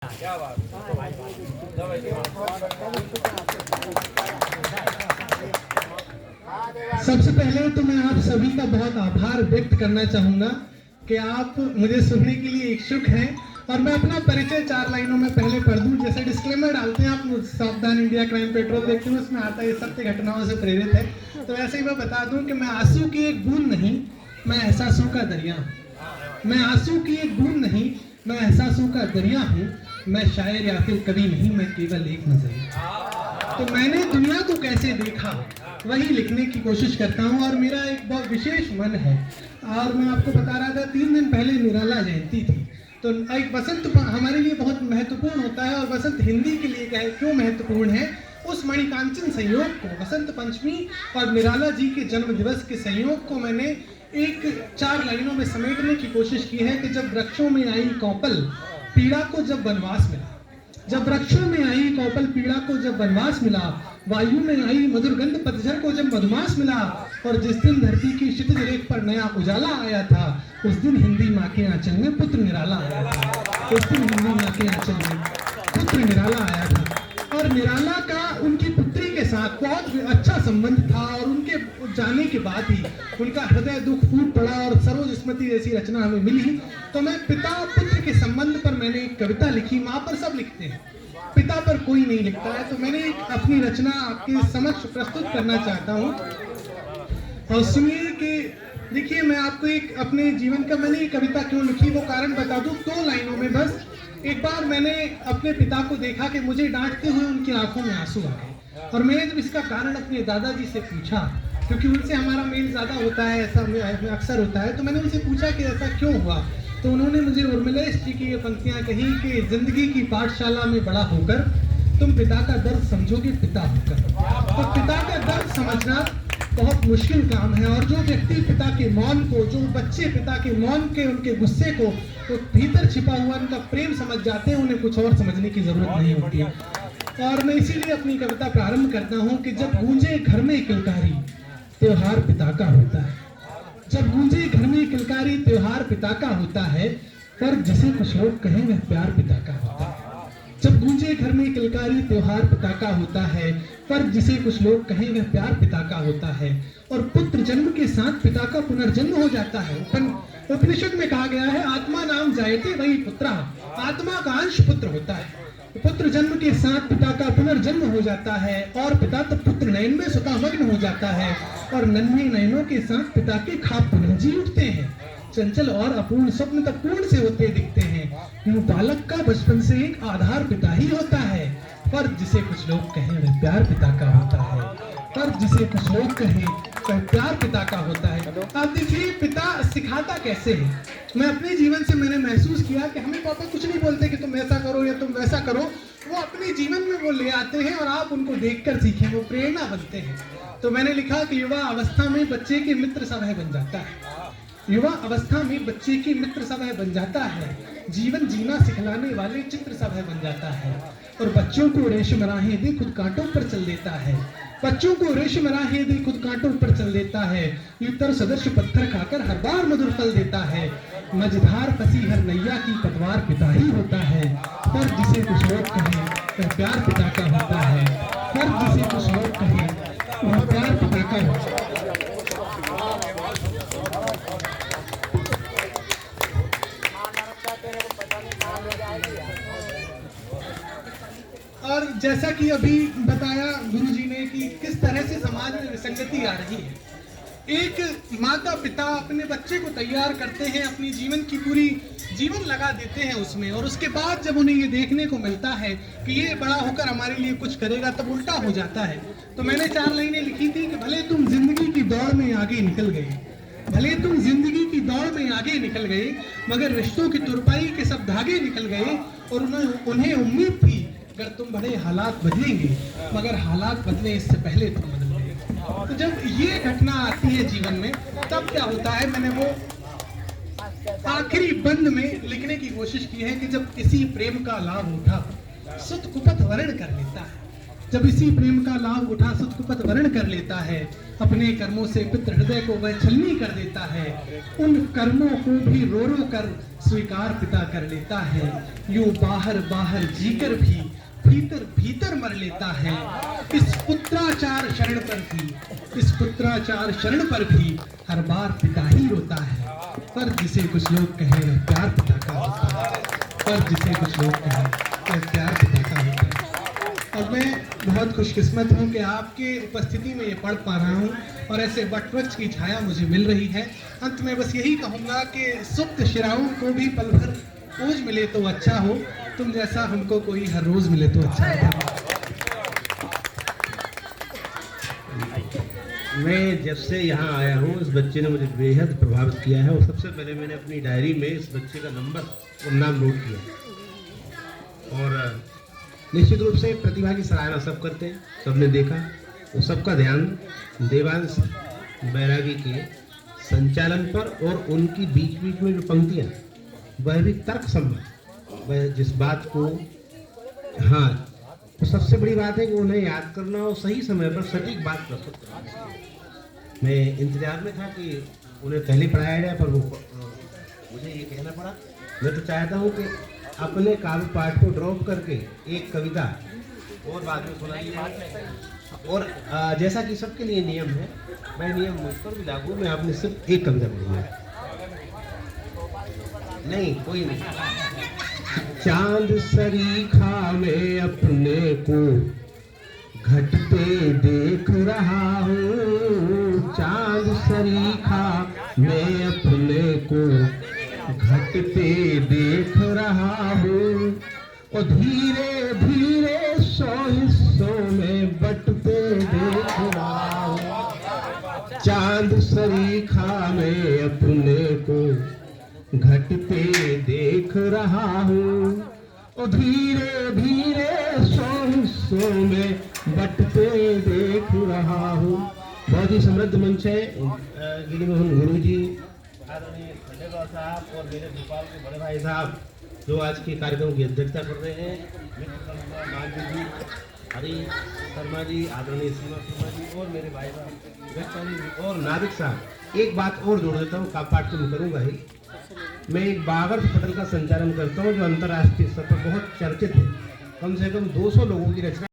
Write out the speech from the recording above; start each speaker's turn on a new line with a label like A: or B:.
A: क्या बात।
B: सबसे पहले तो मैं आप सभी का बहुत आभार व्यक्त करना चाहूंगा कि आप मुझे सुनने के लिए इच्छुक हैं। और मैं अपना परिचय 4 लाइनों में पहले पढ़ दूं। जैसे डिस्क्लेमर डालते हैं आप, सावधान इंडिया क्राइम पेट्रोल देखते हैं, उसमें आता है सत्य घटनाओं से प्रेरित है। तो ऐसे ही मैं बता दूं कि मैं आंसू की एक बूंद नहीं, मैं एहसासों का दरिया हूं। मैं आंसू की एक बूंद नहीं, मैं एहसासों का दरिया हूं। मैं शायर या फिर कवि नहीं, मैं केवल एक नजरिया। तो मैंने दुनिया को कैसे देखा वही लिखने की कोशिश करता हूँ। और मेरा एक बहुत विशेष मन है। और मैं आपको बता रहा था 3 दिन पहले निराला जयंती थी। तो एक बसंत हमारे लिए बहुत महत्वपूर्ण होता है। और बसंत हिंदी के लिए क्या है, क्यों महत्वपूर्ण है, उस मणिकांचन संयोग को, बसंत पंचमी और निराला जी के जन्म दिवस के संयोग को मैंने एक 4 लाइनों में समेटने की कोशिश की है। कि जब वृक्षों में आई कौपल पीड़ा को जब वनवास मिला, जब वृक्षों में आई कौपल पीड़ा को जब वनवास मिला, वायु में आई मधुर गंध पतझड़ को जब मधुमास मिला, और जिस दिन धरती की क्षितिज रेख पर नया उजाला आया था, उस दिन हिंदी माँ के आंचल में पुत्र निराला आया था। उस दिन हिंदी माँ के आंचल में पुत्र निराला आया था। और निराला का उनकी पुत्री के साथ बहुत अच्छा संबंध था। और उनके जाने के बाद ही उनका हृदय दुख फूट पड़ा और सरोज स्मृति जैसी रचना हमें मिली। तो मैं पिता पुत्र के संबंध पर मैंने एक कविता लिखी। माँ पर सब लिखते हैं, पिता पर कोई नहीं लिखता है। तो मैंने अपनी रचना आपके समक्ष प्रस्तुत करना चाहता हूँ। और सुनिए कि देखिए, मैं आपको एक अपने जीवन का, मैंने ये कविता क्यों लिखी वो कारण बता दूं 2 लाइनों में बस। एक बार मैंने अपने पिता को देखा कि मुझे डांटते हुए उनकी आंखों में आंसू आ गए। और मैंने जब इसका कारण अपने दादाजी से पूछा, क्योंकि उनसे हमारा मेल ज्यादा होता है, ऐसा अक्सर होता है, तो मैंने उनसे पूछा कि ऐसा क्यों हुआ। तो उन्होंने मुझे उर्मिलेश जी की ये पंक्तियां कही कि जिंदगी की पाठशाला में बड़ा होकर तुम पिता का दर्द समझोगे पिता होकर। तो पिता का दर्द समझना बहुत मुश्किल काम है। और जो व्यक्ति पिता के मौन को, जो बच्चे पिता के मौन के, उनके गुस्से को, तो भीतर छिपा हुआ उनका प्रेम समझ जाते हैं, उन्हें कुछ और समझने की जरूरत नहीं होती है। और मैं इसीलिए अपनी कविता प्रारंभ करता हूँ कि जब गूंजे घर में किलकारी त्योहार पिता का होता है। जब गूंजे घर में किलकारी त्योहार पिता का होता है, पर जिसे कुछ लोग कहें वह प्यार पिता का होता है। जब गूंजे घर में किलकारी त्योहार पिता का होता है, पर जिसे कुछ लोग कहें वह प्यार पिता का होता है। और पुत्र जन्म के साथ पिता का पुनर्जन्म हो जाता है। उपनिषद में कहा गया है, आत्मा नाम जायते वही पुत्र, आत्मा का अंश पुत्र होता है। पुत्र जन्म के साथ पिता का पुनर्जन्म हो जाता है। और पिता तब पुत्र नयन में स्वतः मग्न हो जाता है। और नन्हे नयनों के साथ पिता के ख्वाब पुनः जी उठते हैं। चंचल और अपूर्ण स्वप्न तक पूर्ण से होते दिखते हैं। यूं बालक का बचपन से एक आधार पिता ही होता है। पर जिसे कुछ लोग कहें वह प्यार पिता का होता है। पर जिसे कुछ लोग कहें वह प्यार पिता का होता है। अब देखिए, पिता सिखाता कैसे है। मैं अपने जीवन से मैंने महसूस किया कि हमें पापा कुछ नहीं बोलते कि तुम ऐसा करो या तुम वैसा करो। वो अपने जीवन में वो ले आते हैं और आप उनको देखकर सीखें, वो प्रेरणा बनते हैं। तो मैंने लिखा कि युवा अवस्था में बच्चे के मित्र सवह बन जाता है। युवा अवस्था में बच्चे की मित्र सवह बन जाता है। जीवन जीना सिखलाने वाले चित्र सवह बन जाता है। और बच्चों को रेशम राहें दे खुद कांटों पर चल देता है। बच्चों को रेशम राहें दे खुद कांटों पर चल देता है। युतर सदृश पत्थर खाकर हर बार मधुर फल देता है। मझधार फंसी हर नैया की पतवार पिता ही होता है। पर जिसे कुछ लोग कहें वह प्यार पिता का होता है। पर जिसे कुछ लोग कहें वह प्यार पिता का होता है। और जैसा कि अभी बताया गुरुजी ने कि किस तरह से समाज में विसंगति आ रही है। एक माता पिता अपने बच्चे को तैयार करते हैं, अपनी जीवन की पूरी जीवन लगा देते हैं उसमें। और उसके बाद जब उन्हें ये देखने को मिलता है कि ये बड़ा होकर हमारे लिए कुछ करेगा, तब उल्टा हो जाता है। तो मैंने 4 लाइनें लिखी थी कि भले तुम जिंदगी की दौड़ में आगे निकल गए, भले तुम जिंदगी की दौड़ में आगे निकल गए, मगर रिश्तों की तुरपाई के सब धागे निकल गए। और उन्हें उम्मीद थी अगर तुम बड़े हालात बदलेंगे, मगर हालात बदले इससे पहले तुम बदल गए। तो जब ये घटना आती है जीवन में, तब क्या होता है, मैंने वो आखिरी बंद में लिखने की कोशिश की है कि जब किसी प्रेम का लाभ उठा सुत कुपथ वर्ण कर लेता है। जब इसी प्रेम का लाभ उठा सुखपथ वर्ण कर लेता है, अपने कर्मों से पितृ हृदय को वह छलनी कर देता है, उन कर्मों को भी रो रो कर स्वीकार पिता कर लेता है, यूं बाहर बाहर जीकर भी भीतर भीतर मर लेता है। इस पुत्राचार शरण पर भी हर बार पिता ही रोता है, पर जिसे कुछ लोग कहे वह प्यार पिता का होता है, पर जिसे कुछ लोग कहे वह प्यार पिता का होता है। और मैं बहुत खुशकिस्मत हूँ कि आपके उपस्थिति में ये पढ़ पा रहा हूँ और ऐसे वटवृक्ष की छाया मुझे मिल रही है। अंत में बस यही कहूँगा कि सुप्त शिराओं को भी पल भर ओज मिले तो अच्छा हो, तुम जैसा हमको कोई हर रोज मिले तो अच्छा हो।
A: मैं जब से यहाँ आया हूँ इस बच्चे ने मुझे बेहद प्रभावित किया है और सबसे पहले मैंने अपनी डायरी में इस बच्चे का नंबर और नाम नोट किया और निश्चित रूप से प्रतिभा की सराहना सब करते हैं, सबने देखा। वो सबका ध्यान देवांश बैरागी के संचालन पर और उनकी बीच बीच में जो पंक्तियाँ वह भी तर्क सम्मत, वह जिस बात को हाँ तो सबसे बड़ी बात है कि उन्हें याद करना और सही समय पर सटीक बात प्रस्तुत करना। मैं इंतजार में था कि उन्हें पहले पढ़ाया जाए, पर वो मुझे ये कहना पड़ा। मैं तो चाहता हूँ कि अपने काव्य पाठ को ड्रॉप करके एक कविता और बाद में सुनाइए। और जैसा कि सबके लिए नियम है, मैं नियम मुझ पर भी लागू, मैं आपने सिर्फ एक कविता पढ़ूंगा। नहीं कोई नहीं। चांद सरीखा में अपने को घटते देख रहा हूँ, चांद सरीखा में अपने को घटते देख रहा हूँ और धीरे धीरे 100 हिस्सों में बटते देख रहा हूँ। चांद सरीखा में अपने को घटते देख रहा हूँ और धीरे धीरे 100 हिस्सों में बटते देख रहा हूँ। बहुत ही समृद्ध मंच है। गिरिमोहन गुरु जी, आदरणीय खंडेलवाल साहब और मेरे भोपाल के बड़े भाई साहब जो आज के कार्यक्रम की अध्यक्षता कर रहे हैं, मानवी जी, हरी शर्मा जी, आदरणीय सीमा शर्मा जी और मेरे भाई साहब और नाविक साहब। एक बात और जोड़ देता हूँ, काव्य पाठ तो मैं करूँगा ही। मैं एक बागर्थ पटल का संचालन करता हूँ जो अंतर्राष्ट्रीय स्तर पर बहुत चर्चित है। कम से कम 200 लोगों की रचना